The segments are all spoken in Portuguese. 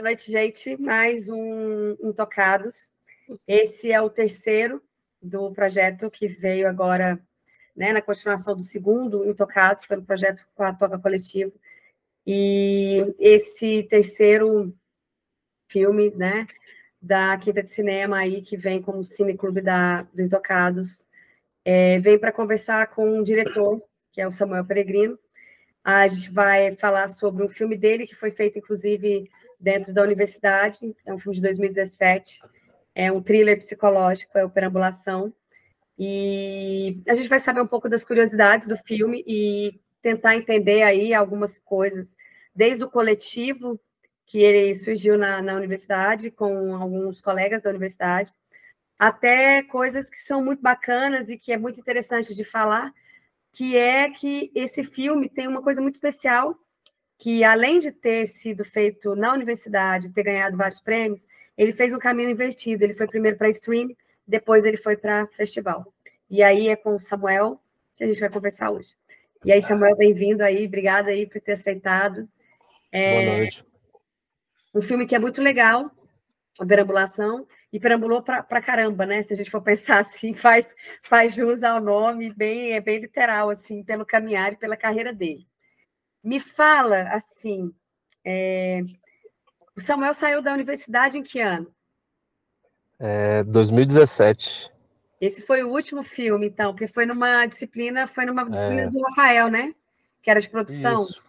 noite, gente. Mais um Intocados. Esse é o terceiro do projeto que veio agora, né, na continuação do segundo Intocados, pelo projeto com a Toca Coletivo. E esse terceiro filme, né, da Quinta de Cinema aí, que vem como cineclube do Intocados, vem para conversar com um diretor, que é o Samuel Peregrino. A gente vai falar sobre um filme dele, que foi feito, inclusive, dentro da universidade. É um filme de 2017. É um thriller psicológico, é o Perambulação. E a gente vai saber um pouco das curiosidades do filme e tentar entender aí algumas coisas, desde o coletivo, que ele surgiu na universidade, com alguns colegas da universidade, até coisas que são muito bacanas e que é muito interessante de falar, que é que esse filme tem uma coisa muito especial, que além de ter sido feito na universidade, ter ganhado vários prêmios, ele fez um caminho invertido. Ele foi primeiro para stream, depois ele foi para festival. E aí é com o Samuel que a gente vai conversar hoje. E aí, Samuel, bem-vindo aí, obrigada aí por ter aceitado. Boa noite. Um filme que é muito legal, a Perambulação, e perambulou para caramba, né? Se a gente for pensar assim, faz jus ao nome, é bem literal, assim, pelo caminhar e pela carreira dele. Me fala, assim, o Samuel saiu da universidade em que ano? 2017. Esse foi o último filme, então, porque foi numa disciplina do Rafael, né? Que era de produção. Isso.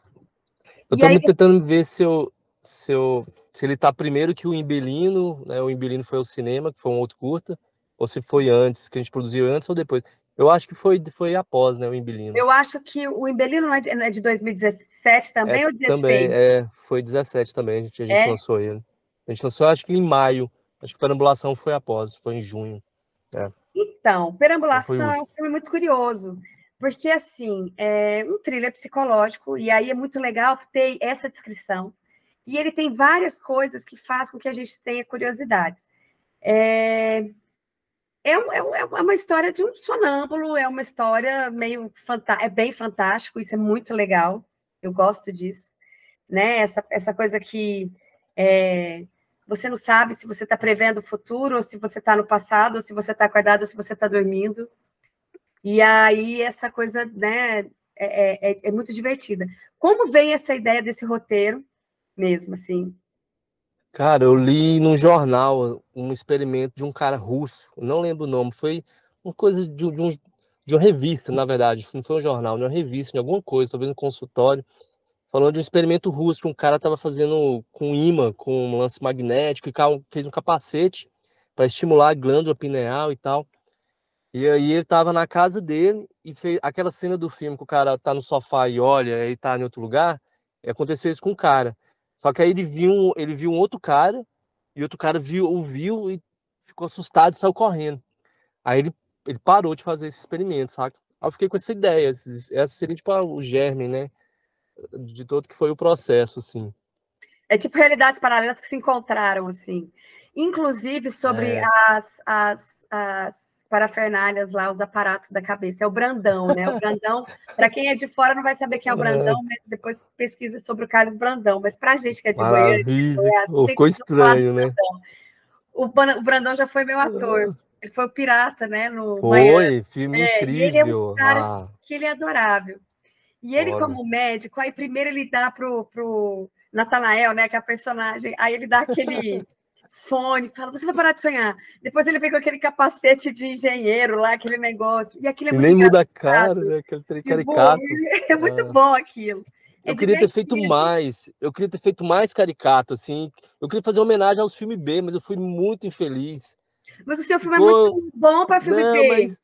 Eu estou tentando ver se ele está primeiro que o Imbelino, né? O Imbelino foi ao cinema, que foi um outro curta, ou se foi antes, que a gente produziu antes ou depois. Eu acho que foi após, né, o Imbelino. Eu acho que o Imbelino não é de 2017 também, ou 16? Também, foi 17 também, a gente lançou ele. A gente lançou, acho que em maio. Acho que Perambulação foi após, foi em junho. Então, Perambulação é um filme muito curioso, porque, assim, é um thriller psicológico, e aí é muito legal ter essa descrição. E ele tem várias coisas que fazem com que a gente tenha curiosidades. É uma história de um sonâmbulo, é uma história meio fantástica, é bem fantástico, isso é muito legal, eu gosto disso, né? Essa coisa que você não sabe se você está prevendo o futuro, ou se você está no passado, ou se você está acordado, ou se você está dormindo. E aí essa coisa, né, é muito divertida. Como vem essa ideia desse roteiro mesmo, assim? Cara, eu li num jornal um experimento de um cara russo, não lembro o nome, foi uma coisa de uma revista, na verdade, não foi um jornal, de uma revista, de alguma coisa, talvez um consultório, falando de um experimento russo que um cara estava fazendo com ímã, com um lance magnético, e fez um capacete para estimular a glândula pineal e tal. E aí ele estava na casa dele e fez aquela cena do filme que o cara tá no sofá e olha, e tá em outro lugar, e aconteceu isso com o cara. Só que aí ele viu um outro cara, e outro cara ouviu e ficou assustado e saiu correndo. Aí ele parou de fazer esse experimento, saca? Aí eu fiquei com essa ideia, essa seria tipo o germe, né, de todo que foi o processo, assim. É tipo realidades paralelas que se encontraram, assim. Inclusive sobre as parafernálias lá, os aparatos da cabeça. É o Brandão, né? O Brandão, para quem é de fora não vai saber quem é o Brandão, mas depois pesquisa sobre o Carlos Brandão. Mas para a gente que é de Goiânia, ficou estranho, né? O Brandão já foi meu ator. Ele foi o pirata, né? No Foi, filme incrível. E ele é um cara que ele é adorável. E ele, como médico, aí primeiro ele dá pro Natanael, né, que é a personagem, aí ele dá aquele fone, fala, você vai parar de sonhar. Depois ele vem com aquele capacete de engenheiro lá, aquele negócio, e aquilo é muito nem muda a cara, né, aquele caricato. É muito bom aquilo. Eu queria ter feito mais caricato, assim. Eu queria fazer homenagem aos filmes B, mas eu fui muito infeliz. Mas o seu filme é muito bom para filme B.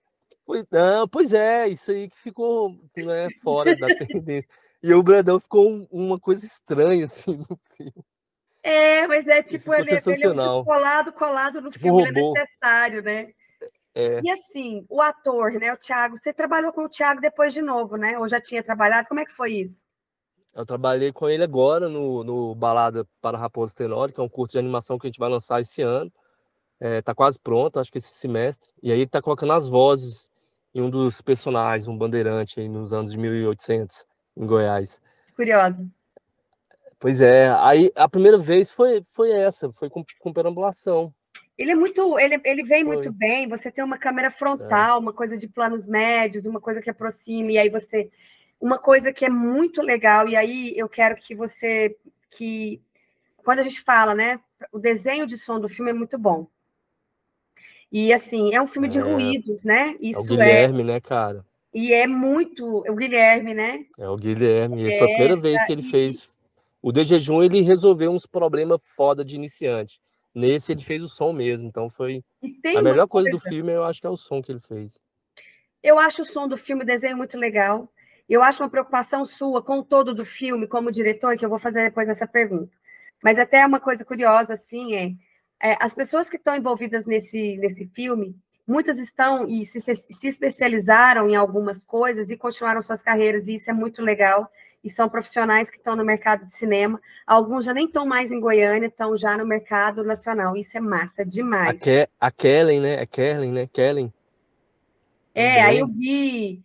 Pois é, isso aí que ficou, né, fora da tendência. E o Brandão ficou uma coisa estranha, assim, no filme. Mas é tipo, ele é muito colado no tipo filme, robô. ele é necessário, né? E assim, o ator, né, o Thiago, você trabalhou com o Thiago depois de novo, né? Ou já tinha trabalhado? Como é que foi isso? Eu trabalhei com ele agora no Balada para Raposa Tenório, que é um curso de animação que a gente vai lançar esse ano. Tá quase pronto, acho que esse semestre. E aí ele tá colocando as vozes em um dos personagens, um bandeirante aí nos anos de 1800, em Goiás. Curiosa. Pois é, aí a primeira vez foi essa, foi com perambulação. Ele é muito, ele vem muito Foi. bem, você tem uma câmera frontal, uma coisa de planos médios, uma coisa que aproxime, e aí você... Uma coisa que é muito legal, e aí eu quero que você... Quando a gente fala, né, o desenho de som do filme é muito bom. E, assim, é um filme de ruídos, né? É o Isso Guilherme, né, cara? E é muito... O Guilherme, né? É o Guilherme. Essa foi a primeira vez que ele fez. O De Jejum, ele resolveu uns problemas foda de iniciante. Nesse, ele fez o som mesmo. Então, foi a melhor coisa do filme, eu acho que é o som que ele fez. Eu acho o som do filme, o desenho muito legal. Eu acho uma preocupação sua com o todo do filme, como diretor, que eu vou fazer depois essa pergunta. Mas até uma coisa curiosa, assim, as pessoas que estão envolvidas nesse filme, muitas estão e se especializaram em algumas coisas e continuaram suas carreiras, e isso é muito legal. E são profissionais que estão no mercado de cinema. Alguns já nem estão mais em Goiânia, estão já no mercado nacional. Isso é massa demais. A Kellen, né? É Kellen, né? Kellen. Aí o Gui,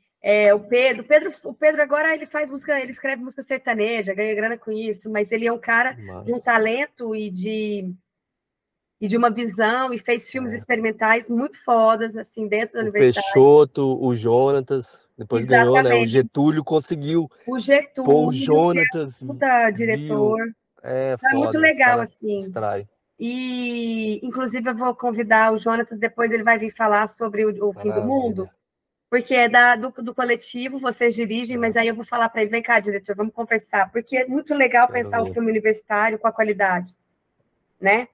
o Pedro agora ele faz música, ele escreve música sertaneja, ganha grana com isso, mas ele é um cara de um talento e de uma visão, e fez filmes experimentais muito fodas, assim, dentro da universidade. O Peixoto, o Jonatas, depois ganhou, né? O Getúlio conseguiu pôr o Jonatas. Puta diretor. É muito legal, assim. Distrai. E, inclusive, eu vou convidar o Jonatas, depois ele vai vir falar sobre o Fim do Mundo, porque é do coletivo, vocês dirigem, mas aí eu vou falar para ele, vem cá, diretor, vamos conversar, porque é muito legal pensar o filme universitário com a qualidade, né?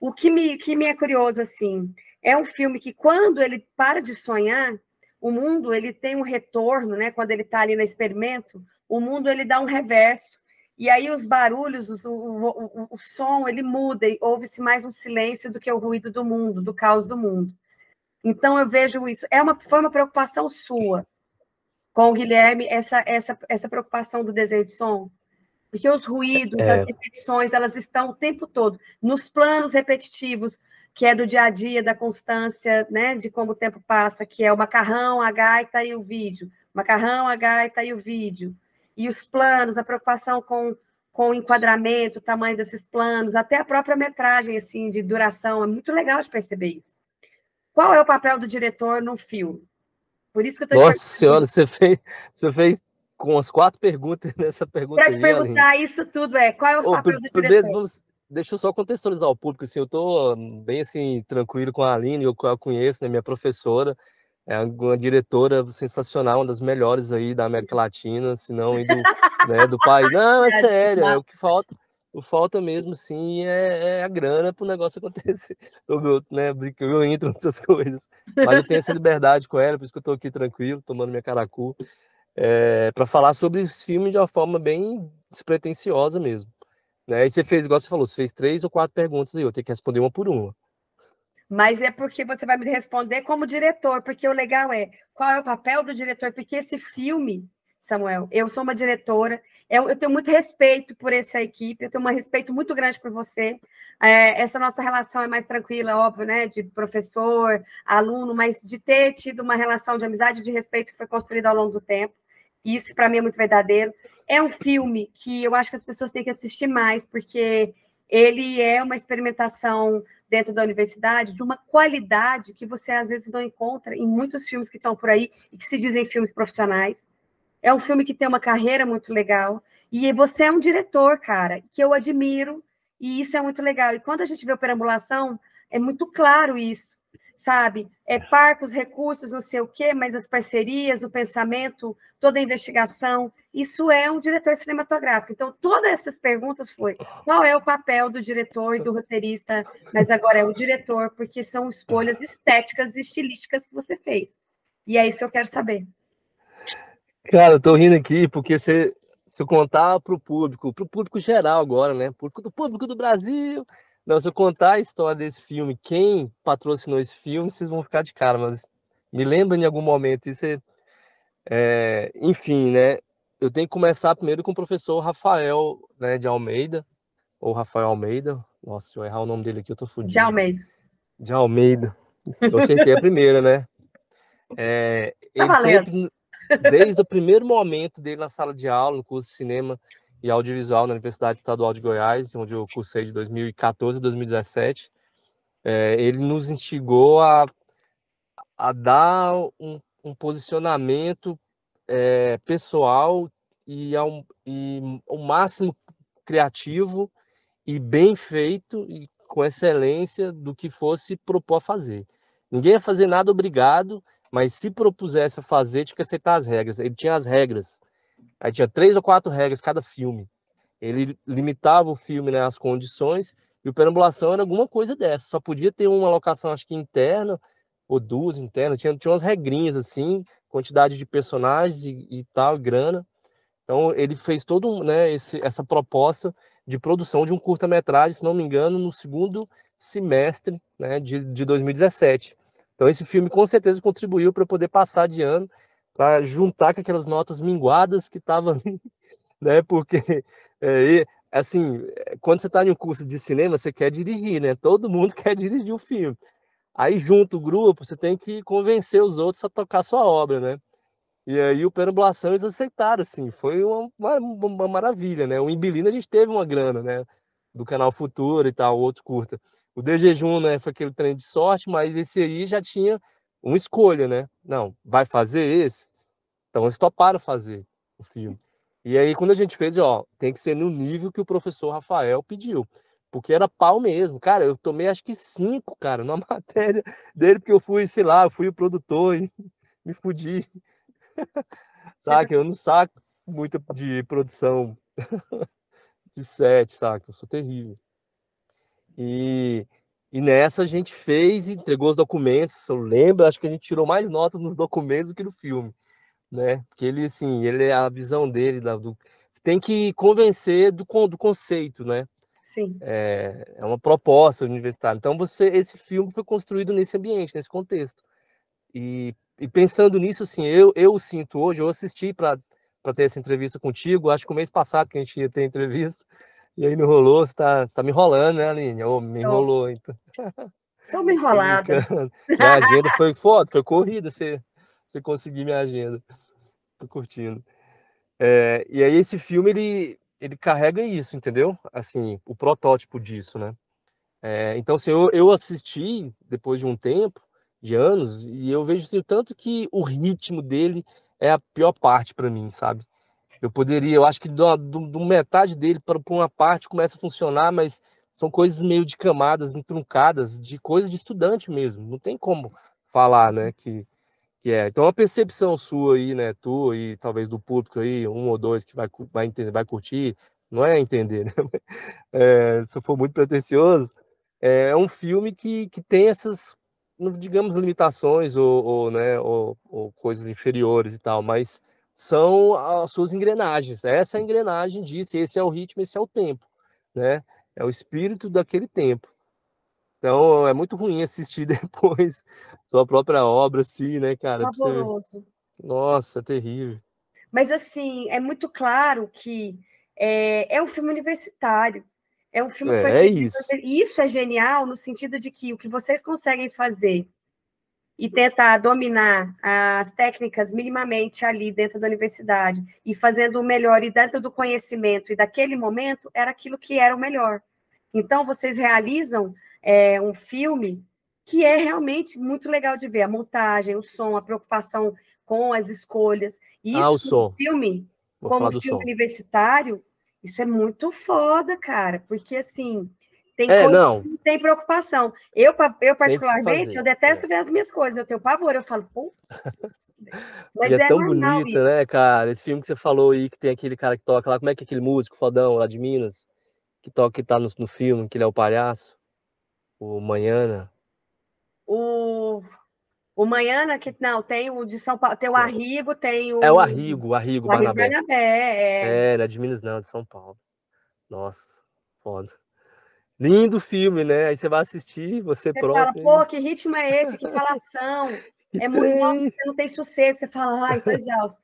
O que me é curioso, assim, é um filme que, quando ele para de sonhar, o mundo, ele tem um retorno, né? Quando ele está ali no experimento, o mundo, ele dá um reverso, e aí os barulhos, o som, ele muda, e ouve-se mais um silêncio do que o ruído do mundo, do caos do mundo. Então, eu vejo isso. Foi uma preocupação sua com o Guilherme, essa preocupação do desenho de som? Porque os ruídos, as repetições, elas estão o tempo todo nos planos repetitivos, que é do dia a dia, da constância, né, de como o tempo passa, que é o macarrão, a gaita e o vídeo. Macarrão, a gaita e o vídeo. E os planos, a preocupação com o enquadramento, o tamanho desses planos, até a própria metragem, assim, de duração. É muito legal de perceber isso. Qual é o papel do diretor num filme? Por isso que eu estou Nossa senhora, você fez com as 4 perguntas nessa pergunta. Quero te perguntar isso tudo, qual é o papel do diretor? Deixa eu só contextualizar o público, assim, eu estou bem, assim, tranquilo com a Aline, eu conheço, né, minha professora, é uma diretora sensacional, uma das melhores aí da América Latina, se não do país. Não, é sério, é o que falta mesmo, sim, é a grana para o negócio acontecer. Né, eu entro nessas coisas, mas eu tenho essa liberdade com ela, por isso que eu estou aqui tranquilo, tomando minha caracu, para falar sobre esse filme de uma forma bem despretensiosa mesmo. Né? E você fez, igual você falou, você fez 3 ou 4 perguntas e eu tenho que responder uma por uma. Mas é porque você vai me responder como diretor, porque o legal qual é o papel do diretor, porque esse filme, Samuel, eu sou uma diretora, eu tenho muito respeito por essa equipe, eu tenho um respeito muito grande por você, essa nossa relação é mais tranquila, óbvio, né, de professor, aluno, mas de ter tido uma relação de amizade e de respeito que foi construída ao longo do tempo, e isso para mim é muito verdadeiro. É um filme que eu acho que as pessoas têm que assistir mais, porque ele é uma experimentação dentro da universidade de uma qualidade que você às vezes não encontra em muitos filmes que estão por aí e que se dizem filmes profissionais. É um filme que tem uma carreira muito legal, e você é um diretor, cara, que eu admiro, e isso é muito legal. E quando a gente vê o Perambulação, é muito claro isso, sabe? Parcos, recursos, não sei o quê, mas as parcerias, o pensamento, toda a investigação, isso é um diretor cinematográfico. Então, todas essas perguntas foi qual é o papel do diretor e do roteirista, mas agora é o diretor, porque são escolhas estéticas e estilísticas que você fez. E é isso que eu quero saber. Cara, eu tô rindo aqui porque se eu contar pro público geral agora, né? Público do Brasil. Não, se eu contar a história desse filme, quem patrocinou esse filme, vocês vão ficar de cara, mas me lembra em algum momento. Isso enfim, né? Eu tenho que começar primeiro com o professor Rafael, né, de Almeida, ou Rafael Almeida. Nossa, se eu errar o nome dele aqui, eu tô fudido. De Almeida. De Almeida. Eu acertei a primeira, né? Ele sempre, desde o primeiro momento dele na sala de aula, no curso de cinema, e Audiovisual na Universidade Estadual de Goiás, onde eu cursei de 2014 a 2017. Ele nos instigou a dar um posicionamento pessoal e o máximo criativo e bem feito e com excelência do que fosse propor a fazer. Ninguém ia fazer nada obrigado, mas se propusesse a fazer, tinha que aceitar as regras. Ele tinha as regras. Aí tinha 3 ou 4 regras cada filme. Ele limitava o filme, né, às condições, e o Perambulação era alguma coisa dessa. Só podia ter uma locação, acho que interna, ou 2 internas. Tinha umas regrinhas, assim, quantidade de personagens e tal, grana. Então, ele fez todo, né, essa proposta de produção de um curta-metragem, se não me engano, no segundo semestre, né, de 2017. Então, esse filme com certeza contribuiu para eu poder passar de ano, para juntar com aquelas notas minguadas que estavam ali, né, porque, assim, quando você está em um curso de cinema, você quer dirigir, né? Todo mundo quer dirigir o filme. Aí, junto o grupo, você tem que convencer os outros a tocar sua obra, né? E aí o Perambulação eles aceitaram, assim, foi uma maravilha, né? O Imbilina a gente teve uma grana, né? Do canal Futura e tal, outro curta. O De Jejum, né, foi aquele trem de sorte, mas esse aí já tinha uma escolha, né? Não, vai fazer esse? Então eles toparam fazer o filme. E aí quando a gente fez, ó, tem que ser no nível que o professor Rafael pediu. Porque era pau mesmo. Cara, eu tomei acho que 5, cara, na matéria dele, porque eu fui, sei lá, eu fui o produtor e me fudi. Saca? Eu não saco muito de produção de set, saca? Eu sou terrível. E, e nessa a gente fez, entregou os documentos. Eu lembro, acho que a gente tirou mais notas nos documentos do que no filme, né? Porque ele, assim, a visão dele, você tem que convencer do conceito, né? Sim. É uma proposta universitária. Então, esse filme foi construído nesse ambiente, nesse contexto. E pensando nisso, assim, eu sinto hoje, eu assisti para ter essa entrevista contigo, acho que o mês passado que a gente ia ter entrevista, e aí não rolou, você tá me enrolando, né, Aline? Ô, me enrolou, então. Sou uma Tô enrolada. brincando. Minha agenda foi foda, foi corrida, você conseguir minha agenda. Tô curtindo. E aí esse filme, ele carrega isso, entendeu? Assim, o protótipo disso, né? Então, assim, eu assisti depois de um tempo, de anos, e eu vejo assim, o tanto que o ritmo dele é a pior parte para mim, sabe? Eu acho que do metade dele para uma parte começa a funcionar, mas são coisas meio de camadas entruncadas, de coisa de estudante mesmo. Não tem como falar, né, que é. Então, a percepção sua aí, né, tua e talvez do público aí, um ou dois que vai entender, vai curtir, não é entender, né? Se eu for muito pretencioso, é um filme que tem essas, digamos, limitações né, ou coisas inferiores e tal, mas são as suas engrenagens. Essa é a engrenagem disso, esse é o ritmo, esse é o tempo, né? É o espírito daquele tempo. Então é muito ruim assistir depois sua própria obra, assim, né, cara? Pra você... Pavoroso. Nossa, é terrível. Mas, assim, é muito claro que é um filme universitário. É um filme que foi É feito. isso. E isso é genial no sentido de que o que vocês conseguem fazer e tentar dominar as técnicas minimamente ali dentro da universidade e fazendo o melhor e dentro do conhecimento e daquele momento era aquilo que era o melhor. Então, vocês realizam um filme que é realmente muito legal de ver. A montagem, o som, a preocupação com as escolhas. Ah, Isso, o som. Vou falar como do filme som. universitário, isso é muito foda, cara. Porque, assim, tem coisas que Não. não tem preocupação. Eu Tem que particularmente, eu fazer. detesto ver as minhas coisas. Eu tenho pavor. Eu falo, pô, E mas é é tão normal bonita, isso. né, cara? Esse filme que você falou aí, que tem aquele cara que toca lá, como é que é aquele músico fodão lá de Minas, que toca, que tá no filme, que ele é o palhaço, o Manhana. O, o Manhana, que não, tem o de São Paulo, tem o Não. Arrigo, tem É o Arrigo o Arrigo Barnabé. Barnabé. Não é de Minas não, é de São Paulo. Nossa, foda. Lindo filme, né? Aí você vai assistir, você Você fala, próprio. pô, que ritmo é esse? Que falação? Que É muito, nossa, trem. você não tem sossego. Você fala, ai, tô exausto.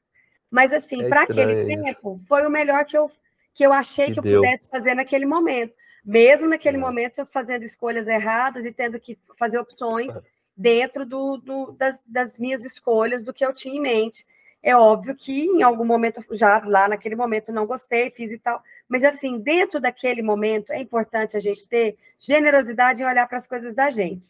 Mas, assim, É para aquele estranho isso. tempo, foi o melhor que eu achei Que que eu deu. pudesse fazer naquele momento. Mesmo naquele É. momento, eu fazendo escolhas erradas e tendo que fazer opções dentro das minhas escolhas, do que eu tinha em mente. É óbvio que em algum momento, já lá naquele momento, não gostei, fiz e tal. Mas, assim, dentro daquele momento, é importante a gente ter generosidade em olhar para as coisas da gente.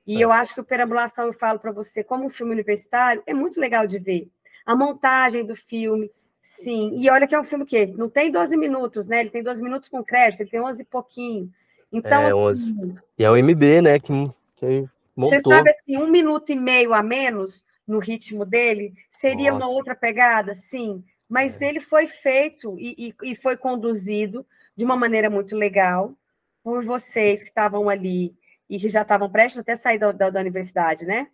E eu acho que o Perambulação, eu falo para você, como um filme universitário, é muito legal de ver. A montagem do filme, sim. E olha que é um filme que não tem 12 minutos, né? Ele tem 12 minutos com crédito, ele tem 11 e pouquinho. Então, É, 11. assim, E é o MB, né, que você sabe, montou. assim, 1 minuto e meio a menos no ritmo dele seria uma Nossa. outra pegada, sim. Mas ele foi feito e foi conduzido de uma maneira muito legal por vocês que estavam ali e que já estavam prestes até sair da universidade, né?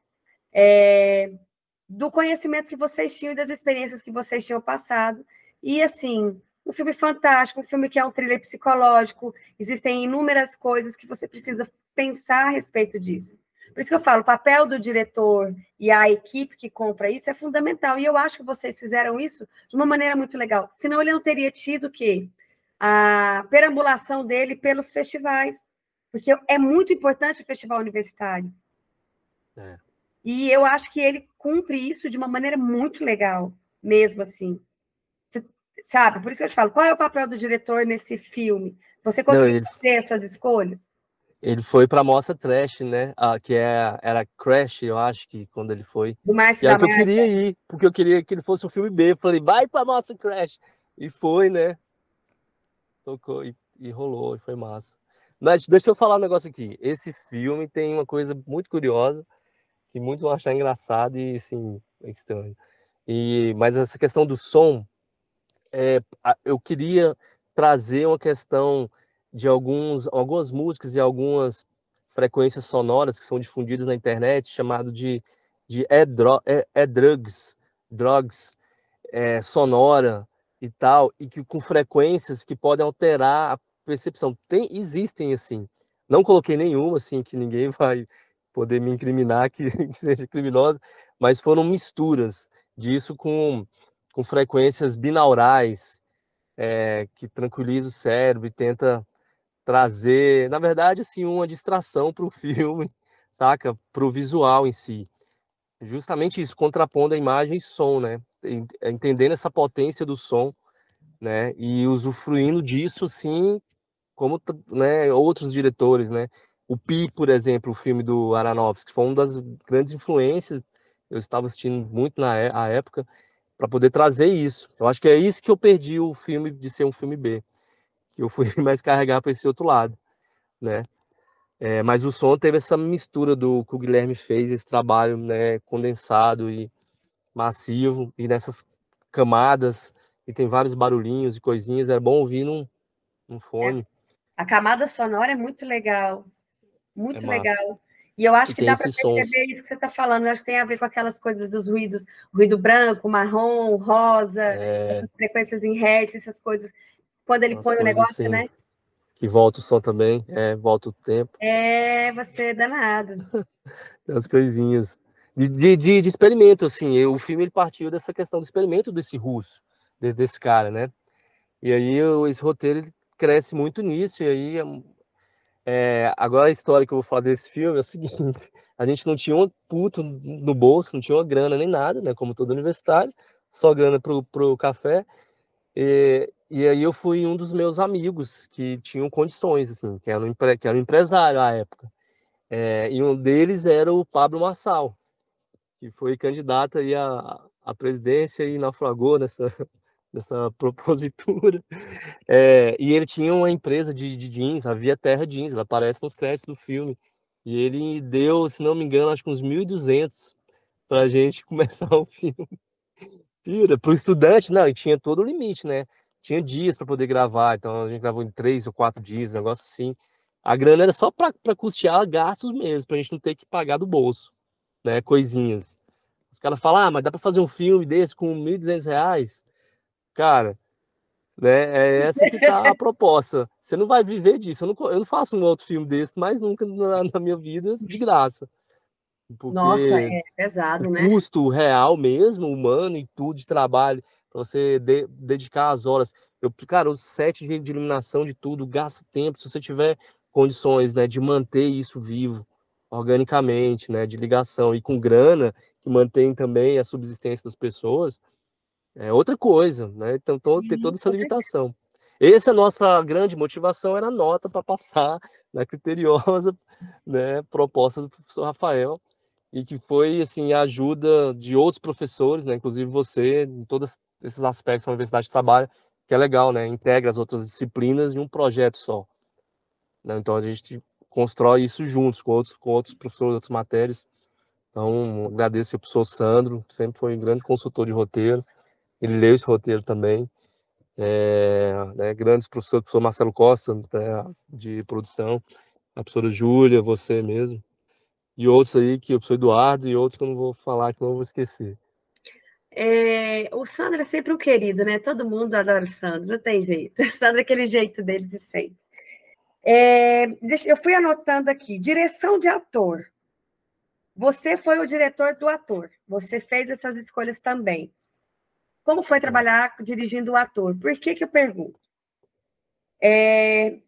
Do conhecimento que vocês tinham e das experiências que vocês tinham passado. E, assim, um filme fantástico, um filme que é um thriller psicológico, existem inúmeras coisas que você precisa pensar a respeito disso. Por isso que eu falo, o papel do diretor e a equipe que compra isso é fundamental. E eu acho que vocês fizeram isso de uma maneira muito legal. Senão ele não teria tido o quê? A perambulação dele pelos festivais. Porque é muito importante o festival universitário. É. E eu acho que ele cumpre isso de uma maneira muito legal, mesmo assim. Você sabe? Por isso que eu te falo, qual é o papel do diretor nesse filme? Você Não, conseguiu fazer as suas escolhas? ele foi pra Mostra Trash, né? Era Crash, eu acho que quando ele foi. Do Márcio E era da que eu Mata? queria ir, porque eu queria que ele fosse um filme B. Eu falei, vai pra Mostra Crash. E foi, né? Tocou e rolou, e foi massa. Mas deixa eu falar um negócio aqui. Esse filme tem uma coisa muito curiosa, que muitos vão achar engraçado e, assim, é estranho. Mas essa questão do som, eu queria trazer uma questão de algumas músicas e algumas frequências sonoras que são difundidas na internet, chamado de drugs sonora e tal, e que com frequências que podem alterar a percepção. Existem assim. Não coloquei nenhuma assim que ninguém vai poder me incriminar que seja criminosa, mas foram misturas disso com frequências binaurais, que tranquiliza o cérebro e tenta trazer, na verdade, assim, uma distração para o filme, saca? Para o visual em si. Justamente isso, contrapondo a imagem e som, né? Entendendo essa potência do som, né? E usufruindo disso, assim, como, né, outros diretores, né? O Pi, por exemplo, o filme do Aronofsky, foi uma das grandes influências. Eu estava assistindo muito à época para poder trazer isso. Eu acho que é isso que eu perdi o filme de ser um filme B, que eu fui mais carregar para esse outro lado, né? Mas o som teve essa mistura do que o Guilherme fez, esse trabalho, né, condensado e massivo e nessas camadas, e tem vários barulhinhos e coisinhas, é bom ouvir num fone. A camada sonora é muito legal, É muito massa. legal. E eu acho E que tem dá para esses sons. perceber isso que você está falando. Eu acho que tem a ver com aquelas coisas dos ruídos, ruído branco, marrom, rosa, essas frequências em hertz, essas coisas. Quando ele Umas põe o coisas negócio, assim, né? que volta o som também, volta o tempo, Você é danado. as coisinhas. De experimento, assim, o filme ele partiu dessa questão do experimento desse russo, desse cara, né? E aí esse roteiro ele cresce muito nisso, e aí agora a história que eu vou falar desse filme é o seguinte: a gente não tinha um puto no bolso, não tinha uma grana nem nada, né? Como todo universitário, só grana pro café. E aí eu fui um dos meus amigos que tinham condições, assim, que era um empresário à época. E um deles era o Pablo Marçal, que foi candidato aí à presidência e naufragou nessa propositura. E ele tinha uma empresa de jeans, a Via Terra Jeans, ela aparece nos créditos do filme. E ele deu, se não me engano, acho que uns 1.200 pra gente começar o filme. Para o estudante, não, e tinha todo o limite, né? Tinha dias para poder gravar, então a gente gravou em 3 ou 4 dias, um negócio assim. A grana era só para custear gastos mesmo, para a gente não ter que pagar do bolso, né? Coisinhas. Os caras falam, mas dá para fazer um filme desse com R$ 1.200? Cara, né? É essa que tá a proposta. Você não vai viver disso. Eu não faço um outro filme desse mais nunca na minha vida de graça. Nossa, Porque é o pesado, né? custo real mesmo, humano e tudo de trabalho, para você dedicar as horas. Cara, o set de iluminação de tudo gasta tempo. Se você tiver condições, né, de manter isso vivo organicamente, né, de ligação e com grana, que mantém também a subsistência das pessoas, é outra coisa, né? Então tem Sim, toda essa com certeza. limitação. Essa é a nossa grande motivação, era a nota para passar na criteriosa, né, proposta do professor Rafael, e que foi assim a ajuda de outros professores, né, inclusive você, em todos esses aspectos que a universidade trabalha, que é legal, né, integra as outras disciplinas em um projeto só, né? Então a gente constrói isso juntos com outros professores, outras matérias. Então agradeço ao professor Sandro, sempre foi um grande consultor de roteiro. Ele leu esse roteiro também. Né, grandes professores, o professor Marcelo Costa, né, de produção, a professora Júlia, você mesmo, e outros aí, que o professor Eduardo, e outros que eu não vou falar, que eu não vou esquecer. O Sandro é sempre um querido, né? Todo mundo adora o Sandro, não tem jeito. O Sandro é aquele jeito dele de sempre. Eu fui anotando aqui, direção de ator. Você foi o diretor do ator, você fez essas escolhas também. Como foi trabalhar dirigindo o ator? Por que eu pergunto?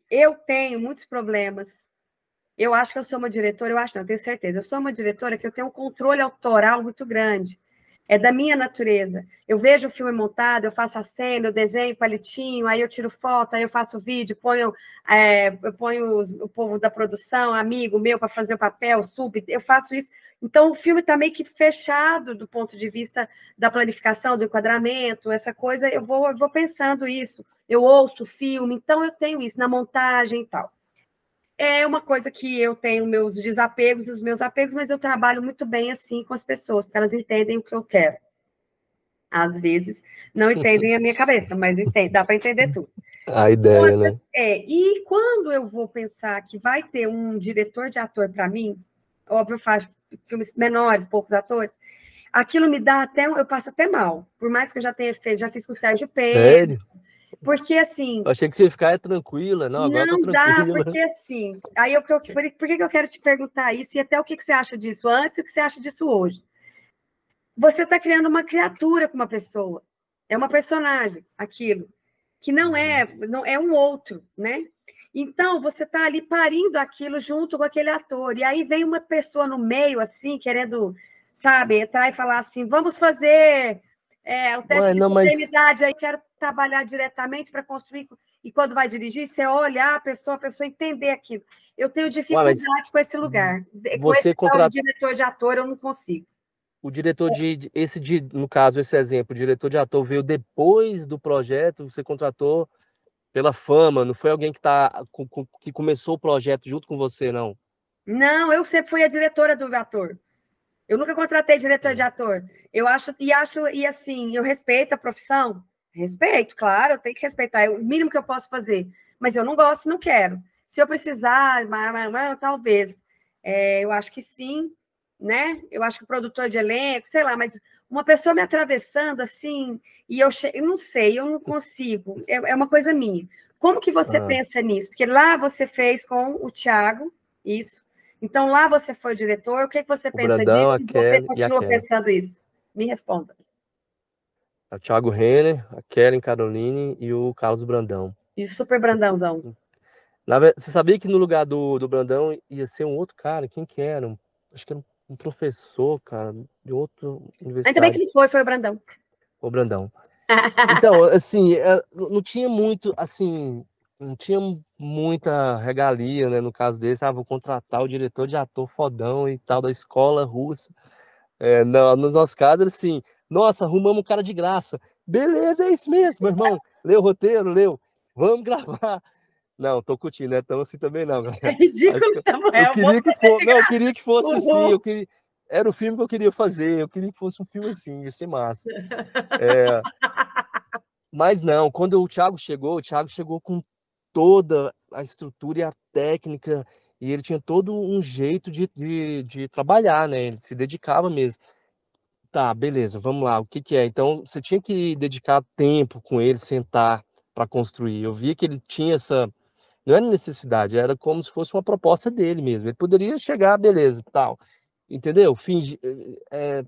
Eu tenho muitos problemas. Eu acho que eu sou uma diretora, eu acho não, eu tenho certeza. Eu sou uma diretora que eu tenho um controle autoral muito grande. É da minha natureza. Eu vejo o filme montado, eu faço a cena, eu desenho palitinho, aí eu tiro foto, aí eu faço vídeo, eu ponho o povo da produção, amigo meu, para fazer o papel, eu faço isso. Então, o filme está meio que fechado do ponto de vista da planificação, do enquadramento, essa coisa, eu vou pensando isso. Eu ouço o filme, então eu tenho isso na montagem e tal. É uma coisa que eu tenho meus desapegos e os meus apegos, mas eu trabalho muito bem assim com as pessoas, porque elas entendem o que eu quero. Às vezes não entendem a minha cabeça, mas dá para entender tudo. A ideia, né? E quando eu vou pensar que vai ter um diretor de ator para mim, óbvio, eu faço filmes menores, poucos atores, aquilo me dá eu passo até mal, por mais que eu já tenha feito, já fiz com o Sérgio Penha, Sério? porque assim, Eu achei que você ia ficar tranquila. Não, agora eu tô não dá, tranquila. porque assim, por que eu quero te perguntar isso e até o que você acha disso antes e o que você acha disso hoje? Você está criando uma criatura com uma pessoa, é uma personagem, aquilo, que não é um outro, né? Então, você está ali parindo aquilo junto com aquele ator, e aí vem uma pessoa no meio, assim, querendo, sabe, entrar e falar assim, vamos fazer o teste Ué, de não, mas... paternidade, aí quero trabalhar diretamente para construir, e quando vai dirigir, você olha a pessoa entender aquilo. Eu tenho Ué, mas dificuldade com esse lugar, com esse você tal de contrata diretor de ator, eu não consigo. o diretor no caso, esse exemplo, o diretor de ator veio depois do projeto, você contratou pela fama, não foi alguém que que começou o projeto junto com você, não? Não, eu sempre fui a diretora do ator. Eu nunca contratei diretor de ator. Eu acho, e assim, eu respeito a profissão. Respeito, claro, eu tenho que respeitar. É o mínimo que eu posso fazer. Mas eu não gosto, não quero. Se eu precisar, talvez. Eu acho que sim, né? Eu acho que o produtor de elenco, sei lá, mas uma pessoa me atravessando assim, e eu não sei, eu não consigo. É uma coisa minha. Como que você Ah, pensa nisso? Porque lá você fez com o Thiago, isso. Então, lá você foi o diretor, o que você o pensa Brandão, disso a e você Kelly e a continua Karen. pensando isso? Me responda. O Thiago Renner, a Karen Caroline e o Carlos Brandão. E super Brandãozão. Você sabia que no lugar do Brandão ia ser um outro cara? Quem que era? Acho que era um professor, cara, de outra Ainda bem que universidade. não foi o Brandão. O Brandão. Então, assim, não tinha muito, assim, não tinha muita regalia, né, no caso desse, vou contratar o diretor de ator fodão e tal da escola russa. Não, no nosso caso, era assim, nossa, arrumamos um cara de graça. Beleza, é isso mesmo, meu irmão. Leu o roteiro, leu. Vamos gravar. Não, tô curtindo, né? Então assim também não, É galera. Acho ridículo, que eu Samuel. queria Vamos que fazer fosse, de não, eu graça. queria que fosse assim, Uhul. era o filme que eu queria fazer, eu queria que fosse um filme assim, ia ser massa. É, mas não, quando o Thiago chegou com toda a estrutura e a técnica, e ele tinha todo um jeito de trabalhar, né? Ele se dedicava mesmo. Tá, beleza, vamos lá, o que que é? Então, você tinha que dedicar tempo com ele, sentar para construir. Eu via que ele tinha essa. Não era necessidade, era como se fosse uma proposta dele mesmo. Ele poderia chegar, beleza, tal. Entendeu?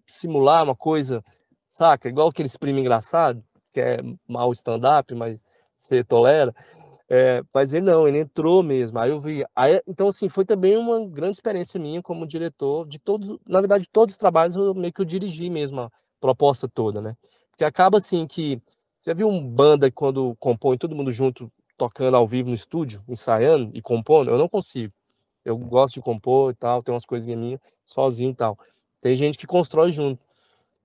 Simular uma coisa, saca? Igual aquele primo engraçado, que é mal stand-up, mas você tolera. Mas ele não, ele entrou mesmo. Aí eu vi. Então, assim, foi também uma grande experiência minha como diretor de todos, na verdade, todos os trabalhos eu meio que eu dirigi mesmo a proposta toda, né? Porque acaba assim que... Você já viu uma banda quando compõe todo mundo junto, tocando ao vivo no estúdio, ensaiando e compondo? Eu não consigo. Eu gosto de compor e tal, tem umas coisinhas minhas, sozinho e tal. Tem gente que constrói junto.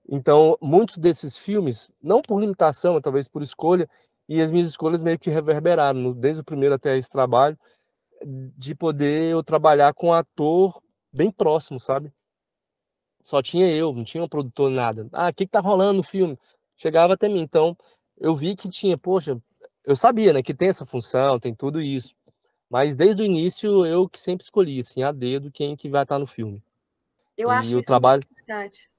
Então, muitos desses filmes, não por limitação, mas talvez por escolha, e as minhas escolhas meio que reverberaram, desde o primeiro até esse trabalho, de poder eu trabalhar com um ator bem próximo, sabe? Só tinha eu, não tinha um produtor, nada. Ah, o que tá rolando no filme? Chegava até mim. Então, eu vi que tinha, poxa, eu sabia, né, que tem essa função, tem tudo isso. Mas desde o início, eu que sempre escolhi, assim, a dedo, quem que vai estar no filme. Eu E acho o isso muito trabalho... importante.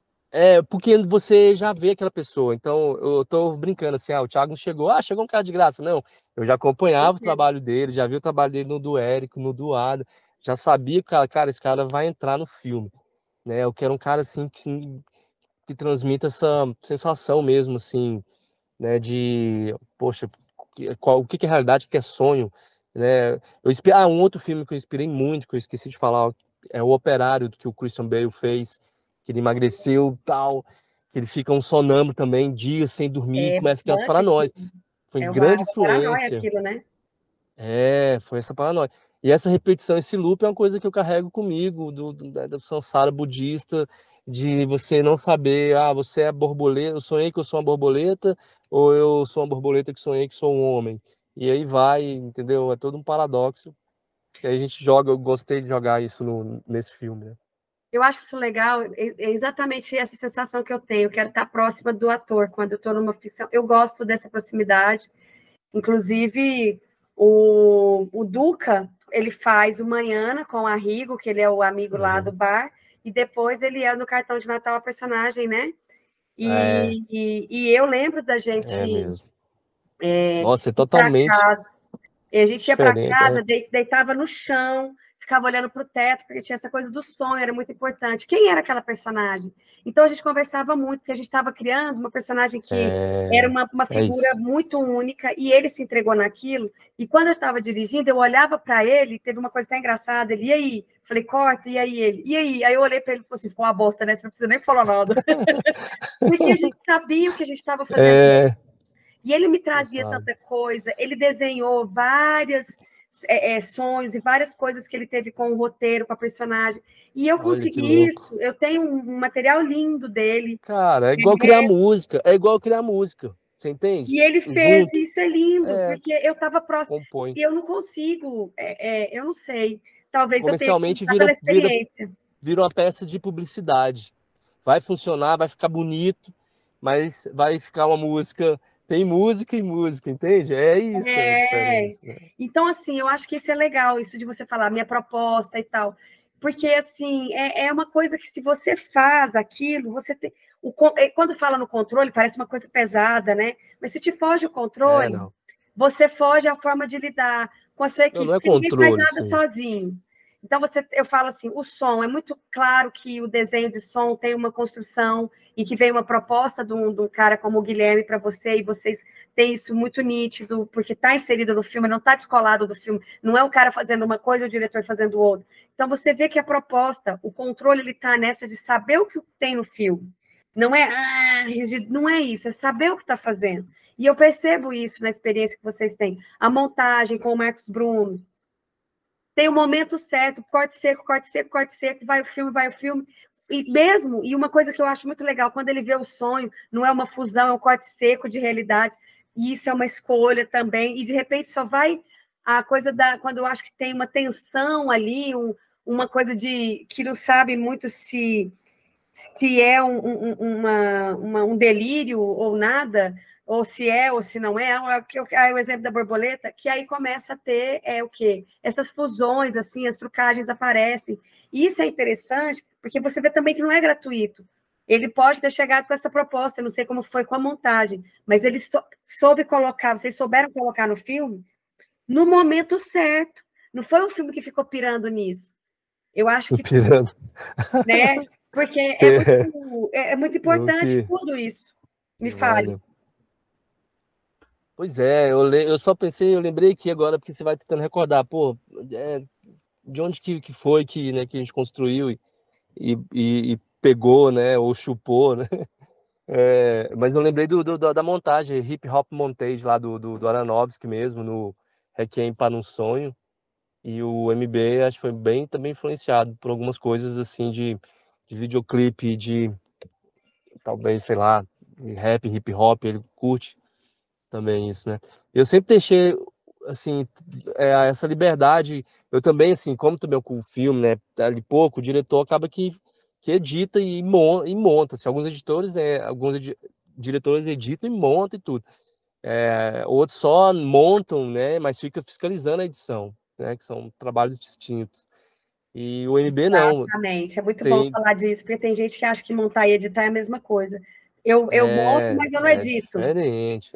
Porque você já vê aquela pessoa. Então, eu tô brincando assim, o Thiago não chegou. Ah, chegou um cara de graça. Não, eu já acompanhava o trabalho dele, já vi o trabalho dele no do Érico, no do Ada. Já sabia que, cara, esse cara vai entrar no filme, né? Eu quero um cara, assim, que transmita essa sensação mesmo, assim, né? De, poxa, o que é realidade, o que é sonho, né? Um outro filme que eu inspirei muito, que eu esqueci de falar, é O Operário, que o Christian Bale fez, que ele emagreceu, tal, que ele fica um sonâmbulo também, dias sem dormir, começa a ter umas Punk, paranoias. Foi é grande uma paranoia influência. aquilo, né? Foi essa paranoia. E essa repetição, esse loop é uma coisa que eu carrego comigo, do samsara budista, de você não saber, você é borboleta, eu sonhei que eu sou uma borboleta, ou eu sou uma borboleta que sonhei que sou um homem. E aí vai, entendeu? É todo um paradoxo. E aí a gente joga, eu gostei de jogar isso nesse filme, né? Eu acho isso legal, é exatamente essa sensação que eu tenho. Eu quero estar próxima do ator quando eu estou numa ficção. Eu gosto dessa proximidade. Inclusive, o Duca, ele faz o Manhana com a Rigo, que ele é o amigo lá do bar, e depois ele é no Cartão de Natal a personagem, né? E eu lembro da gente Mesmo. Nossa, é ir para totalmente casa. E a gente ia para diferente. casa, deitava no chão, ficava olhando para o teto, porque tinha essa coisa do sonho, era muito importante. Quem era aquela personagem? Então a gente conversava muito, porque a gente estava criando uma personagem que era uma figura isso. muito única, e ele se entregou naquilo. E quando eu estava dirigindo, eu olhava para ele, teve uma coisa tão engraçada, ele, e aí? Falei, corta, e aí ele? E aí? Aí eu olhei para ele e falei assim, ficou uma bosta, né? Você não precisa nem falar nada. Porque a gente sabia o que a gente estava fazendo. E ele me trazia tanta coisa, ele desenhou vários sonhos e várias coisas que ele teve com o roteiro, com a personagem. E eu consegui isso, eu tenho um material lindo dele. Cara, é igual criar música, você entende? E ele fez, Junto. isso é lindo, porque eu estava próximo, Compõe. e eu não consigo, eu não sei, talvez eu tenha que Comercialmente passar pela experiência. vira uma peça de publicidade. Vai funcionar, vai ficar bonito, mas vai ficar uma música. Tem música e música, entende? É isso a diferença. Né? Então, assim, eu acho que isso é legal, isso de você falar, minha proposta e tal. Porque, assim, é uma coisa que se você faz aquilo, você tem. Quando fala no controle, parece uma coisa pesada, né? Mas se te foge o controle, você foge à forma de lidar com a sua equipe, não é porque ninguém faz controle, nada sim. sozinho. Então, eu falo assim, o som, é muito claro que o desenho de som tem uma construção e que veio uma proposta de um cara como o Guilherme para você, e vocês têm isso muito nítido, porque está inserido no filme, não está descolado do filme, não é o cara fazendo uma coisa e o diretor fazendo outra. Então, você vê que a proposta, o controle, ele está nessa de saber o que tem no filme. Não é, não é isso, é saber o que está fazendo. E eu percebo isso na experiência que vocês têm. A montagem com o Marcos Bruno, tem o momento certo, corte seco, corte seco, corte seco, vai o filme. E uma coisa que eu acho muito legal, quando ele vê o sonho, não é uma fusão, é um corte seco de realidade, e isso é uma escolha também, e de repente só vai a coisa quando eu acho que tem uma tensão ali, uma coisa de que não sabe muito se é um delírio ou nada, ou se é ou se não é, o exemplo da borboleta, que aí começa a ter o quê? Essas fusões, assim, as trucagens aparecem. E isso é interessante, porque você vê também que não é gratuito. Ele pode ter chegado com essa proposta, não sei como foi com a montagem, mas ele soube colocar, vocês souberam colocar no filme no momento certo. Não foi um filme que ficou pirando nisso. Eu acho que... Pirando. Né? Porque é muito importante tudo isso. Me fale. Pois é, eu só pensei, eu lembrei aqui agora, porque você vai tentando recordar, de onde que foi que, né, que a gente construiu e pegou, né, ou chupou, né? Mas eu lembrei da montagem, hip hop montage lá do Aronofsky mesmo, no Requiem para um Sonho. E o MB acho que foi bem também influenciado por algumas coisas assim de videoclipe, de talvez, sei lá, rap, hip hop, ele curte também isso, né? Eu sempre deixei, assim, essa liberdade, eu também, assim, como também com o filme, né, ali pouco, o diretor acaba que edita e monta, assim, alguns editores, né, diretores editam e montam e tudo. Outros só montam, né, mas fica fiscalizando a edição, né, que são trabalhos distintos. E o MB não, Exatamente. É muito bom tem, falar disso, porque tem gente que acha que montar e editar é a mesma coisa. Eu monto, mas eu não é edito. diferente,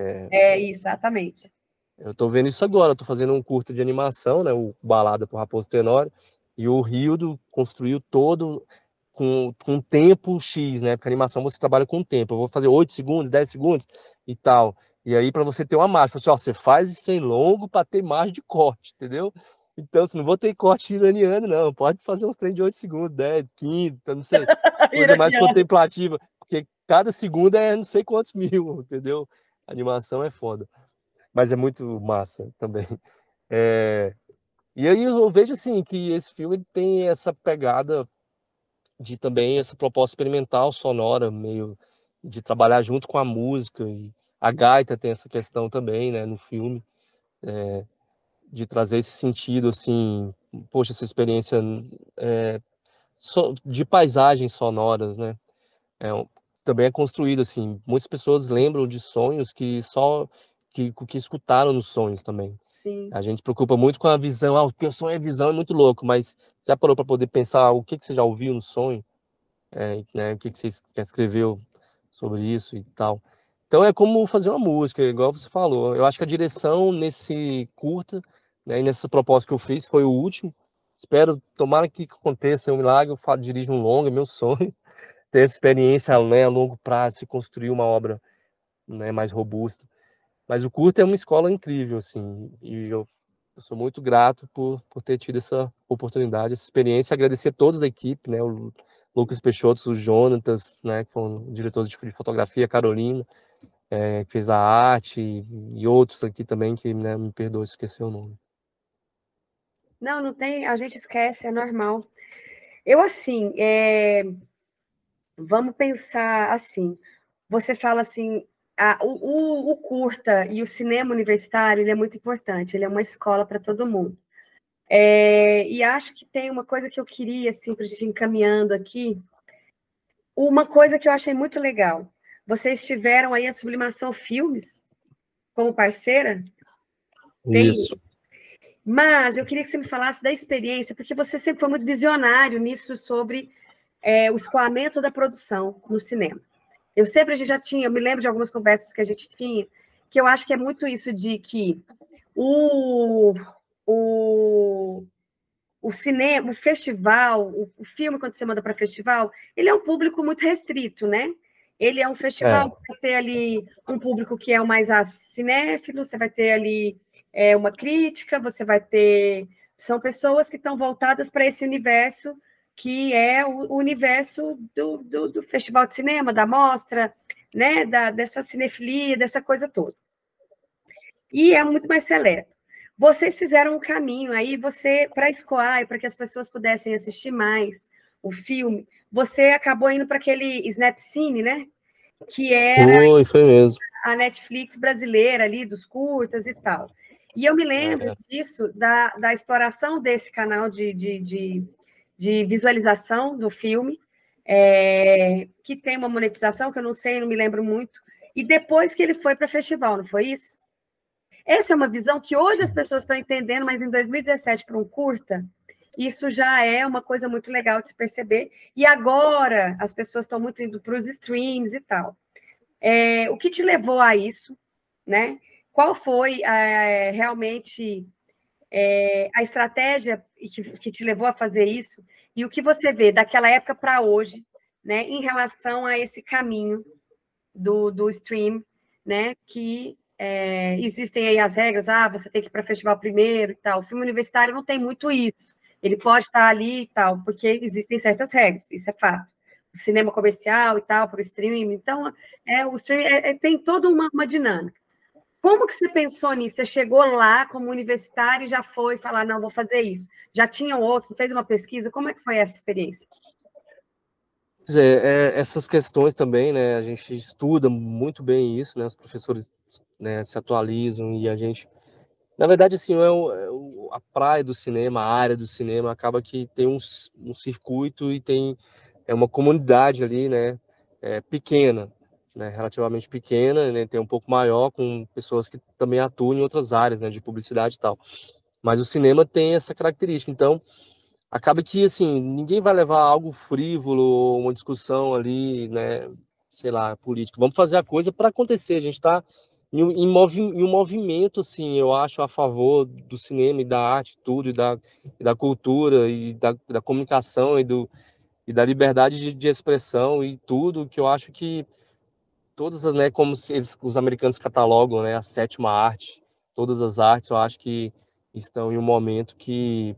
Exatamente. Eu tô vendo isso agora, eu tô fazendo um curta de animação, né, o Balada por Raposo Tenório, e o Rildo construiu todo com tempo X, né, porque a animação você trabalha com tempo, eu vou fazer 8 segundos, 10 segundos e tal, e aí para você ter uma margem, assim, ó, você faz isso sem longo para ter margem de corte, entendeu? Então, você não vou ter corte iraniano, não, pode fazer uns trem de 8 segundos, 10, 15, não sei, coisa mais Iraniano. contemplativa, porque cada segundo é não sei quantos mil, entendeu? A animação é foda. Mas é muito massa também. É, E aí eu vejo assim que esse filme ele tem essa pegada de também essa proposta experimental sonora, meio de trabalhar junto com a música e a gaita tem essa questão também, né, no filme, de trazer esse sentido assim, poxa, essa experiência é, de paisagens sonoras, né? É, também é construído assim. Muitas pessoas lembram de sonhos que só que escutaram nos sonhos também. Sim. A gente preocupa muito com a visão, porque o sonho é visão, é muito louco, mas já parou para poder pensar o que você já ouviu no sonho, né? O que você já escreveu sobre isso e tal. Então é como fazer uma música, igual você falou. Eu acho que a direção nesse curta, né, e nessa proposta que eu fiz foi o último. Espero, tomara que aconteça um milagre, eu dirijo um longa, é meu sonho, ter essa experiência, né, a longo prazo, se construir uma obra, né, mais robusta. Mas o curta é uma escola incrível, assim, e eu sou muito grato por ter tido essa oportunidade, essa experiência. Agradecer a todos da equipe, né? O Lucas Peixoto, o Jonatas, né? Que foram diretores de fotografia, a Carolina, que fez a arte, e outros aqui também, que, né, me perdoe se esquecer o nome. Não, não tem, a gente esquece, é normal. Eu, assim, vamos pensar assim, você fala assim, o curta e o cinema universitário, ele é muito importante, ele é uma escola para todo mundo. E acho que tem uma coisa que eu queria, assim, para a gente ir encaminhando aqui, uma coisa que eu achei muito legal. Vocês tiveram aí a Sublimação Filmes como parceira? Tem. Isso. Mas eu queria que você me falasse da experiência, porque você sempre foi muito visionário nisso sobre o escoamento da produção no cinema. A gente já tinha, eu me lembro de algumas conversas que a gente tinha, que eu acho que é muito isso de que o, o, o cinema, o festival, o filme, quando você manda para festival, ele é um público muito restrito, né? Ele é um festival, É, você vai ter ali um público que é o mais cinéfilo, você vai ter ali uma crítica, você vai ter. São pessoas que estão voltadas para esse universo que é o universo do festival de cinema, da mostra, né? Dessa cinefilia, dessa coisa toda. E é muito mais seleto. Vocês fizeram um caminho aí, para escoar e para que as pessoas pudessem assistir mais o filme, você acabou indo para aquele Snapcine, né? Que era foi mesmo. a Netflix brasileira ali, dos curtas e tal. E eu me lembro É, disso, da exploração desse canal de visualização do filme, que tem uma monetização, que eu não sei, não me lembro muito, e depois que ele foi para festival, não foi isso? Essa é uma visão que hoje as pessoas estão entendendo, mas em 2017, para um curta, isso já é uma coisa muito legal de se perceber. E agora as pessoas estão muito indo para os streams e tal. O que te levou a isso, né? Qual foi realmente a estratégia que te levou a fazer isso? E o que você vê daquela época para hoje, né, em relação a esse caminho do stream, né? Que existem aí as regras, você tem que ir para festival primeiro e tal. O filme universitário não tem muito isso. Ele pode estar ali e tal, porque existem certas regras, isso é fato. cinema comercial e tal, para o streaming. Então, o streaming tem toda uma dinâmica. Como que você pensou nisso? Você chegou lá como universitário e já foi falar, não, vou fazer isso. Já tinham outros, fez uma pesquisa? Como é que foi essa experiência? Essas questões também, né, a gente estuda muito bem isso, né, os professores, né, se atualizam e a gente, na verdade, assim, a praia do cinema, a área do cinema, acaba que tem um circuito e tem uma comunidade ali, né, pequena, né, relativamente pequena, né, tem um pouco maior, com pessoas que também atuam em outras áreas, né, de publicidade e tal. Mas o cinema tem essa característica, então acaba que, assim, ninguém vai levar algo frívolo, uma discussão ali, né, sei lá, política. Vamos fazer a coisa para acontecer. A gente está em um movimento, assim, eu acho, a favor do cinema e da arte, tudo, e da cultura, e da comunicação, e da liberdade de expressão, e tudo, que eu acho que todas as, né, como os americanos catalogam, né, a sétima arte, todas as artes, eu acho que estão em um momento que